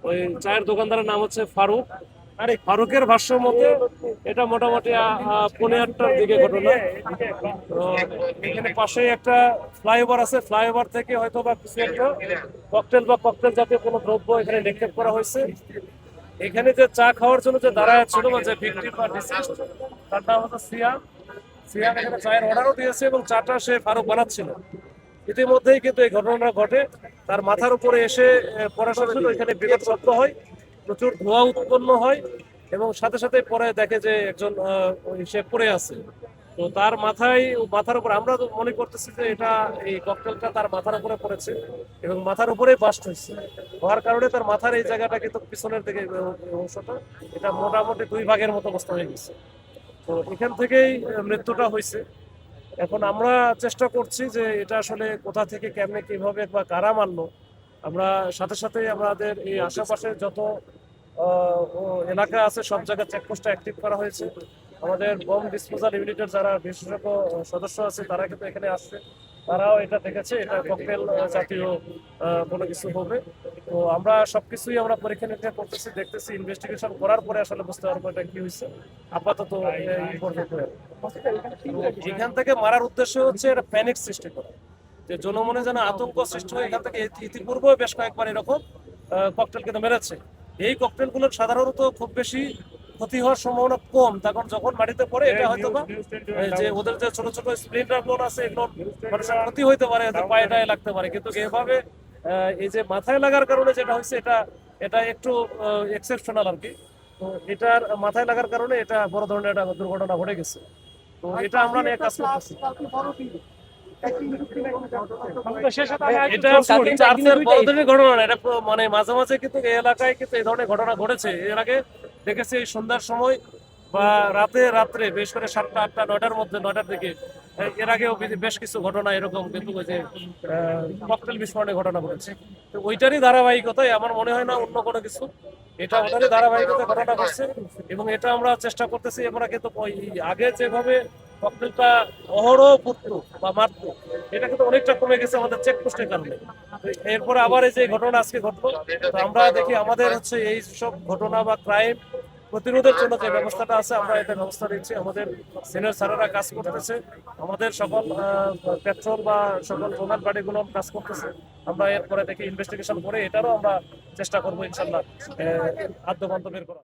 ওই চায়ের দোকানদারের নাম হচ্ছে ফারুক। আর এই ফারুকের ভাষ্য মতে এটা মোটামুটি 8:30টার দিকে ঘটনা। তো এখানে পাশেই একটা ফ্লাইওভার আছে, ফ্লাইওভার থেকে হয়তো বা কিছু একটা ককটেল বা ককটেল জাতীয় কোনো দ্রব্য এখানে নিক্ষেপ করা হয়েছে। এখানে যে চা খাওয়ার জন্য যে দাঁড়ায় ছিল বা যে ভিকটিম বা ডিসিজড, তার নাম হচ্ছে সিয়াম। সিয়াম এখানে চায়ের অর্ডারও দিয়েছে এবং চাটা সে ফারুক বানাচ্ছিল। ইতিমধ্যেই কিন্তু এই ঘটনাটা ঘটে। তার মাথার উপরে এসে পড়ার সাথে সাথে এখানে বিকট শব্দ হয়, প্রচুর ধোঁয়া উৎপন্ন হয় এবং সাথে সাথে পরে দেখে যে একজন সে পড়ে আছে। তো তার মাথার উপর আমরা তো মনে করতেছি যে এটা এই ককটেলটা তার মাথার উপরে পড়েছে এবং মাথার উপরেই বাস্ট হয়েছে। হওয়ার কারণে তার মাথার এই জায়গাটা কিন্তু পিছনের দিকে অংশটা এটা মোটামুটি 2 ভাগের মতো অবস্থা হয়ে গেছে। তো এখান থেকেই মৃত্যুটা হয়েছে। এখন আমরা চেষ্টা করছি যে এটা আসলে কোথা থেকে কেমনে কিভাবে বা কারা মারলো। আমরা সাথে সাথে আমাদের এই আশেপাশে যত এলাকা আছে সব জায়গায় চেকপোস্টটা অ্যাক্টিভ করা হয়েছে। আমাদের বম ডিসপোজাল ইউনিটের যারা বিশেষজ্ঞ সদস্য আছে তারা কিন্তু এখানে আসছে, তারাও এটা দেখেছে এটা ককটেল জাতীয় কোনো কিছু হবে। তো আমরা সবকিছুই আমরা পরীক্ষা নিরীক্ষা করতেছি, দেখতেছি, ইনভেস্টিগেশন করার পরে আসলে বুঝতে পারবো এটা কি হয়েছে। আপাতত এই পর্যন্ত। এখান থেকে মারার উদ্দেশ্য হচ্ছে এটা প্যানিক সৃষ্টি করা, যে জনমনে যেন আতঙ্ক সৃষ্টি হয়। এখান থেকে ইতিপূর্বেও বেশ কয়েকবার এরকম ককটেল কিন্তু মেরেছে। এই ককটেলগুলোর সাধারণত খুব বেশি ক্ষতি হওয়ার সম্ভাবনা কম, তখন যখন মাটিতে পড়ে এটা হয়তো বা যে ওদের যে ছোট ছোট স্প্লিন্টার গুলো আছে এগুলো মানুষের ক্ষতি হইতে পারে, পায়ে টায়ে লাগতে পারে, কিন্তু এভাবে এই যে মাথায় লাগার কারণে যেটা হয়েছে এটা এটা একটু এক্সেপশনাল আর কি। তো এটার মাথায় লাগার কারণে এটা বড় ধরনের একটা দুর্ঘটনা ঘটে গেছে। তো এটা আমরা নিয়ে কাজ করতেছি। এটা চার্চের বড় ধরনের ঘটনা না, এটা মানে মাঝে মাঝে কিন্তু এই এলাকায় কিন্তু এই ধরনের ঘটনা ঘটেছে। এর আগে দেখেছি এই সন্ধ্যার সময় বা রাত্রে বেশ করে 7টা 8টা 9টার মধ্যে, 9টার দিকে এর আগেও বেশ কিছু ঘটনা এরকম কিন্তু ওই যে ককটেল বিস্ফোরণের ঘটনা ঘটেছে। তো ওইটারই ধারাবাহিকতায় আমার মনে হয় না অন্য কোনো কিছু, এটা ওটারই ধারাবাহিকতায় ঘটনা ঘটছে। এবং এটা আমরা চেষ্টা করতেছি, আমরা কিন্তু ওই আগে যেভাবে ককটেলটা অহরহ ফুটতো বা মারতো এটা কিন্তু অনেকটা কমে গেছে আমাদের চেকপোস্টের কারণে। তো এরপরে আবার এই যে ঘটনা আজকে ঘটলো, তো আমরা দেখি আমাদের হচ্ছে এই সব ঘটনা বা ক্রাইম প্রতিরোধের জন্য যে ব্যবস্থাটা আছে আমরা এটা ব্যবস্থা নিচ্ছি। আমাদের সিনিয়র স্যারেরা কাজ করতেছে, আমাদের সকল পেট্রোল বা সকল মোবাইল গাড়িগুলো কাজ করতেছে। আমরা এরপরে দেখি ইনভেস্টিগেশন করে এটারও আমরা চেষ্টা করবো ইনশাল্লাহ আদ্যপান্ত বের করা।